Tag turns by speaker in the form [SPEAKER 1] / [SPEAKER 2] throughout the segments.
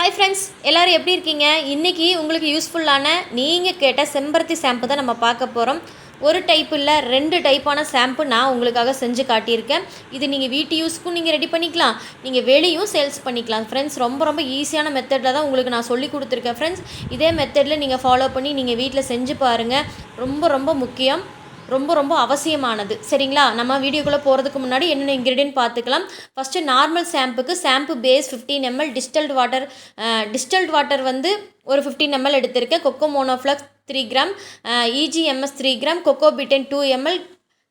[SPEAKER 1] Hi friends, எல்லோரும் எப்படி இருக்கீங்க? இன்றைக்கி உங்களுக்கு யூஸ்ஃபுல்லான நீங்கள் கேட்ட செம்பருத்தி ஷாம்பு தான் நம்ம பார்க்க போகிறோம். ஒரு டைப் இல்லை, 2 டைப்பான ஷாம்பு நான் உங்களுக்காக செஞ்சு காட்டியிருக்கேன். இது நீங்கள் வீட்டு யூஸ்க்கும் நீங்கள் ரெடி பண்ணிக்கலாம், நீங்கள் வெளியும் சேல்ஸ் பண்ணிக்கலாம். ஃப்ரெண்ட்ஸ், ரொம்ப ரொம்ப ஈஸியான மெத்தடில் தான் உங்களுக்கு நான் சொல்லி கொடுத்துருக்கேன். ஃப்ரெண்ட்ஸ், இதே மெத்தடில் நீங்கள் ஃபாலோ பண்ணி நீங்கள் வீட்டில் செஞ்சு பாருங்கள். ரொம்ப ரொம்ப முக்கியம், ரொம்ப ரொம்ப அவசியமானது. சரிங்களா? நம்ம வீடியோக்குள்ளே போகிறதுக்கு முன்னாடி என்னென்ன இன்க்ரீடியன்ட் பார்த்துக்கலாம். ஃபஸ்ட்டு நார்மல் ஷாம்புக்கு shampoo base 15 ml distilled water வந்து ஒரு 15 ml எடுத்திருக்கேன். கொக்கோ மோனோஃப்ளக்ஸ் 3 gram, EGMS 3 gram, coco betaine 2 ml,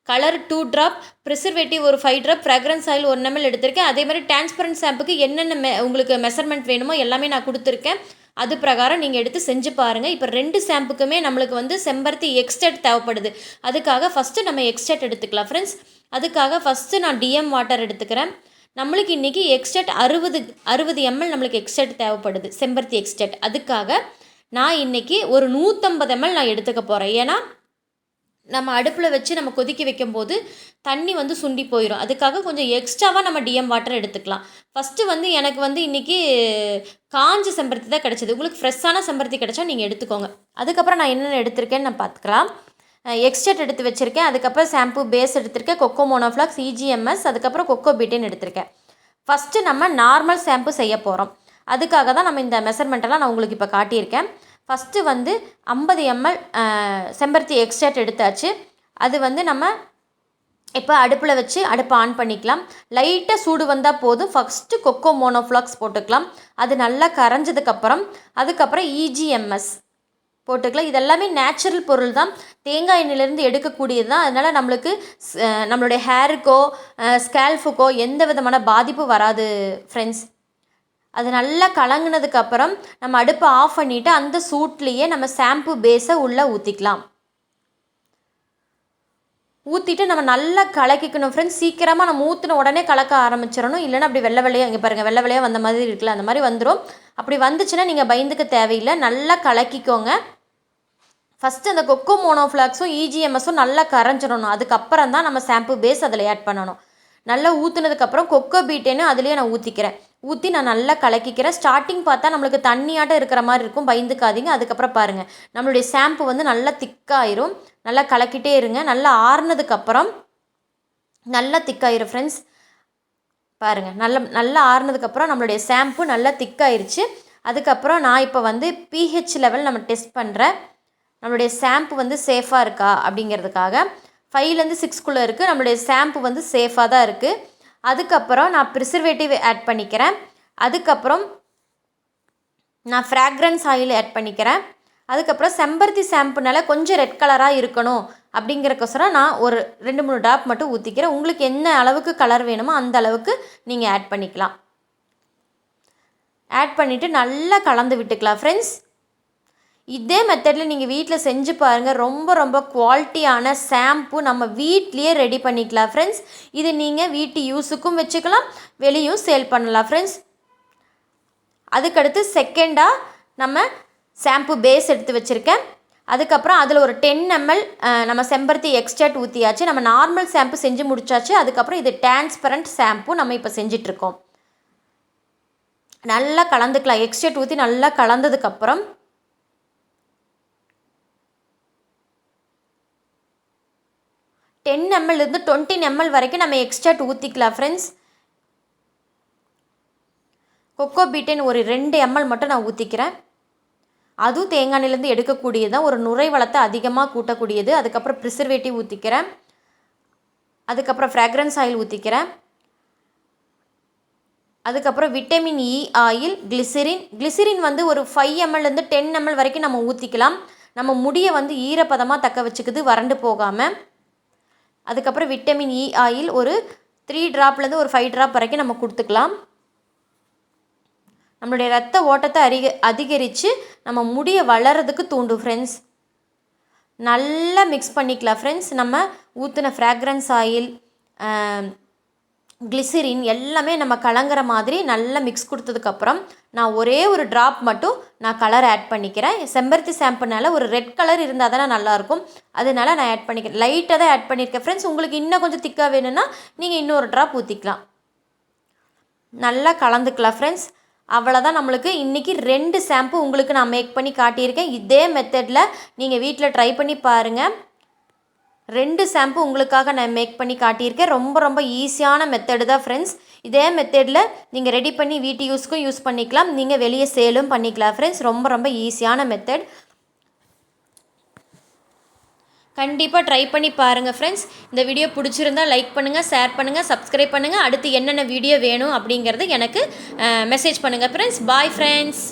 [SPEAKER 1] colour 2 drop, preservative ஒரு 5 ட்ராப், ஃப்ராக்ரன்ஸ் ஆயில் 1 ml எடுத்திருக்கேன். அதே மாதிரி டிரான்ஸ்பரண்ட் ஷாம்புக்கு என்னென்ன உங்களுக்கு மெஷர்மெண்ட் வேணுமோ எல்லாமே நான் கொடுத்துருக்கேன். அது பிரகாரம் நீங்கள் எடுத்து செஞ்சு பாருங்கள். இப்போ 2 ஷாம்புக்குமே நம்மளுக்கு வந்து செம்பருத்தி எக்ஸ்ட்ராக்ட் தேவைப்படுது. அதுக்காக ஃபஸ்ட்டு நம்ம எக்ஸ்ட்ராக்ட் எடுத்துக்கலாம். ஃப்ரெண்ட்ஸ், அதுக்காக ஃபஸ்ட்டு நான் DM வாட்டர் எடுத்துக்கிறேன். நம்மளுக்கு இன்றைக்கி எக்ஸ்ட்ராக்ட் 60 ml நம்மளுக்கு எக்ஸ்ட்ராக்ட் தேவைப்படுது, செம்பருத்தி எக்ஸ்ட்ராக்ட். அதுக்காக நான் இன்றைக்கி ஒரு 150 ml நான் எடுத்துக்க போகிறேன். ஏன்னா நம்ம அடுப்பில் வச்சு நம்ம கொதிக்க வைக்கும்போது தண்ணி வந்து சுண்டி போயிடும். அதுக்காக கொஞ்சம் எக்ஸ்ட்ராவாக நம்ம DM வாட்டர் எடுத்துக்கலாம். ஃபஸ்ட்டு வந்து எனக்கு வந்து இன்றைக்கி காஞ்ச செம்பருத்தி தான் கிடச்சிது. உங்களுக்கு ஃப்ரெஷ்ஷான செம்பருத்தி கிடச்சா நீங்கள் எடுத்துக்கோங்க. அதுக்கப்புறம் நான் என்னென்ன எடுத்திருக்கேன்னு நான் பார்த்துக்கலாம். எக்ஸ்ட்ராக்ட் எடுத்து வச்சுருக்கேன். அதுக்கப்புறம் ஷாம்பு பேஸ் எடுத்திருக்கேன், கொக்கோ மோனோஃப்ளக்ஸ், EGMS, அதுக்கப்புறம் கொக்கோ பீட்டன் எடுத்திருக்கேன். ஃபஸ்ட்டு நம்ம நார்மல் ஷாம்பு செய்ய போகிறோம். அதுக்காக தான் நம்ம இந்த மெஷர்மெண்ட்டெல்லாம் நான் உங்களுக்கு இப்போ காட்டியிருக்கேன். ஃபஸ்ட்டு வந்து 50 ml செம்பருத்தி எக்ஸ்ட்ராக்ட் எடுத்தாச்சு. அது வந்து நம்ம இப்போ அடுப்பில் வச்சு அடுப்பை ஆன் பண்ணிக்கலாம். லைட்டாக சூடு வந்தால் போதும். ஃபஸ்ட்டு கொக்கோ மோனோஃப்ளக்ஸ் போட்டுக்கலாம். அது நல்லா கரைஞ்சதுக்கப்புறம் அதுக்கப்புறம் EGMS போட்டுக்கலாம். இதெல்லாமே நேச்சுரல் பொருள் தான், தேங்காய் எண்ணெயிலேருந்து எடுக்கக்கூடியது தான். அதனால் நம்மளுடைய ஹேருக்கோ ஸ்கேல்ஃபுக்கோ எந்த விதமான பாதிப்பு வராது. ஃப்ரெண்ட்ஸ், அது நல்லா கலங்கினதுக்கப்புறம் நம்ம அடுப்பை ஆஃப் பண்ணிவிட்டு அந்த சூட்லேயே நம்ம ஷாம்பு பேஸை உள்ளே ஊற்றிக்கலாம். ஊற்றிட்டு நம்ம நல்லா கலக்கிக்கணும். ஃப்ரெண்ட்ஸ், சீக்கிரமாக நம்ம ஊற்றின உடனே கலக்க ஆரம்பிச்சிடணும். இல்லைன்னா அப்படி வெள்ளை வெள்ளையாக, இங்கே பாருங்கள், வெள்ளை வெள்ளையாக வந்த மாதிரி இருக்குல்ல, அந்த மாதிரி வந்துடும். அப்படி வந்துச்சுன்னா நீங்கள் பயந்துக்க தேவையில்லை. நல்லா கலக்கிக்கோங்க. ஃபஸ்ட்டு அந்த கொக்கோ மோனோஃப்ளாக்ஸும் EGMSும் நல்லா கரைஞ்சிடணும். அதுக்கப்புறம் தான் நம்ம ஷாம்பு பேஸ் அதில் ஆட் பண்ணணும். நல்லா ஊற்றுனதுக்கப்புறம் கொக்கோ பீட்டேன்னு அதுலேயே நான் ஊற்றிக்கிறேன். ஊற்றி நான் நல்லா கலக்கிக்கிறேன். ஸ்டார்டிங் பார்த்தா நம்மளுக்கு தண்ணியாட்டம் இருக்கிற மாதிரி இருக்கும், பயந்துக்காதீங்க. அதுக்கப்புறம் பாருங்கள், நம்மளுடைய ஷாம்பு வந்து நல்லா திக்காயிரும். நல்லா கலக்கிட்டே இருங்க. நல்லா ஆறுனதுக்கப்புறம் நல்லா திக்காயிரும். ஃப்ரெண்ட்ஸ், பாருங்கள், நல்லா ஆறுனதுக்கப்புறம் நம்மளுடைய ஷாம்பு நல்லா திக்காயிருச்சு. அதுக்கப்புறம் நான் இப்போ வந்து pH லெவல் நம்ம டெஸ்ட் பண்ணுறேன். நம்மளுடைய ஷாம்பு வந்து சேஃபாக இருக்கா அப்படிங்கிறதுக்காக 5லேருந்து 6க்குள்ளே இருக்குது. நம்மளுடைய ஷாம்பு வந்து சேஃபாக தான் இருக்குது. அதுக்கப்புறம் நான் ப்ரிசர்வேட்டிவ் ஆட் பண்ணிக்கிறேன். அதுக்கப்புறம் நான் ஃப்ராக்ரன்ஸ் ஆயில் ஆட் பண்ணிக்கிறேன். அதுக்கப்புறம் செம்பருத்தி ஷாம்புனால கொஞ்சம் ரெட் கலராக இருக்கணும் அப்படிங்கிறக்கோசரம் நான் ஒரு 2-3 ட்ராப் மட்டும் ஊற்றிக்கிறேன். உங்களுக்கு என்ன அளவுக்கு கலர் வேணுமோ அந்த அளவுக்கு நீங்கள் ஆட் பண்ணிக்கலாம். ஆட் பண்ணிவிட்டு நல்லா கலந்து விட்டுக்கலாம். ஃப்ரெண்ட்ஸ், இதே மெத்தடில் நீங்கள் வீட்டில் செஞ்சு பாருங்கள். ரொம்ப ரொம்ப குவாலிட்டியான ஷாம்பு நம்ம வீட்லேயே ரெடி பண்ணிக்கலாம். ஃப்ரெண்ட்ஸ், இது நீங்கள் வீட்டு யூஸுக்கும் வச்சுக்கலாம், வெளியும் சேல் பண்ணலாம். ஃப்ரெண்ட்ஸ், அதுக்கடுத்து செகண்டாக நம்ம ஷாம்பு பேஸ் எடுத்து வச்சுருக்கேன். அதுக்கப்புறம் அதில் ஒரு 10 ml நம்ம செம்பருத்தி எக்ஸ்ட்ராக்ட் ஊற்றியாச்சு. நம்ம நார்மல் ஷாம்பு செஞ்சு முடிச்சாச்சு. அதுக்கப்புறம் இது டிரான்ஸ்பரண்ட் ஷாம்பு நம்ம இப்போ செஞ்சிட்ருக்கோம். நல்லா கலந்துக்கலாம். எக்ஸ்ட்ராக்ட் ஊற்றி நல்லா கலந்ததுக்கப்புறம் 10 mlலேருந்து 20 ml வரைக்கும் நம்ம எக்ஸ்ட்ராக்ட் ஊற்றிக்கலாம். ஃப்ரெண்ட்ஸ், கொக்கோ பீட்டன் ஒரு 2 ml மட்டும் நான் ஊற்றிக்கிறேன். அதுவும் தேங்காய் எண்ணெயிலேருந்து எடுக்கக்கூடியது தான், ஒரு நுரை வளத்தை அதிகமாக கூட்டக்கூடியது. அதுக்கப்புறம் ப்ரிசர்வேட்டிவ் ஊற்றிக்கிறேன். அதுக்கப்புறம் ஃப்ராக்ரன்ஸ் ஆயில் ஊற்றிக்கிறேன். அதுக்கப்புறம் விட்டமின் E ஆயில், கிளிசரின் வந்து ஒரு 5 mlலேருந்து 10 ml வரைக்கும் நம்ம ஊற்றிக்கலாம். நம்ம முடியை வந்து ஈரப்பதமாக தக்க வச்சுக்குது, வறண்டு போகாமல். அதுக்கப்புறம் விட்டமின் E ஆயில் ஒரு 3 ட்ராப்லேருந்து ஒரு 5 ட்ராப் வரைக்கும் நம்ம கொடுத்துக்கலாம். நம்மளுடைய ரத்த ஓட்டத்தை அதிகரித்து நம்ம முடியை வளர்கிறதுக்கு தூண்டும். ஃப்ரெண்ட்ஸ், நல்லா மிக்ஸ் பண்ணிக்கலாம். ஃப்ரெண்ட்ஸ், நம்ம ஊற்றின ஃப்ராக்ரன்ஸ் ஆயில், கிளிசரின் எல்லாமே நம்ம கலங்குற மாதிரி நல்லா மிக்ஸ் கொடுத்ததுக்கப்புறம் நான் ஒரே ஒரு ட்ராப் மட்டும் நான் கலர் ஆட் பண்ணிக்கிறேன். செம்பருத்தி ஷாம்புனால ஒரு ரெட் கலர் இருந்தால் தானே நல்லாயிருக்கும், அதனால நான் ஆட் பண்ணிக்கிறேன். லைட்டாக தான் ஆட் பண்ணியிருக்கேன். ஃப்ரெண்ட்ஸ், உங்களுக்கு இன்னும் கொஞ்சம் திக்காக வேணும்னா நீங்கள் இன்னொரு ட்ராப் ஊற்றிக்கலாம். நல்லா கலந்துக்கலாம். ஃப்ரெண்ட்ஸ், அவ்வளோதான். நம்மளுக்கு இன்றைக்கி 2 ஷாம்பு உங்களுக்கு நான் மேக் பண்ணி காட்டியிருக்கேன். இதே மெத்தடில் நீங்கள் வீட்டில் ட்ரை பண்ணி பாருங்கள். 2 ஷாம்பு உங்களுக்காக நான் மேக் பண்ணி காட்டியிருக்கேன். ரொம்ப ரொம்ப ஈஸியான மெத்தடு தான் ஃப்ரெண்ட்ஸ். இதே மெத்தடில் நீங்கள் ரெடி பண்ணி வீட்டு யூஸ்க்கும் யூஸ் பண்ணிக்கலாம், நீங்கள் வெளியே சேலும் பண்ணிக்கலாம் ஃப்ரெண்ட்ஸ். ரொம்ப ரொம்ப ஈஸியான மெத்தட். கண்டிப்பாக ட்ரை பண்ணி பாருங்கள் ஃப்ரெண்ட்ஸ். இந்த வீடியோ பிடிச்சிருந்தால் லைக் பண்ணுங்கள், ஷேர் பண்ணுங்கள், சப்ஸ்கிரைப் பண்ணுங்கள். அடுத்து என்னென்ன வீடியோ வேணும் அப்படிங்கிறது எனக்கு மெசேஜ் பண்ணுங்கள் ஃப்ரெண்ட்ஸ். Bye friends.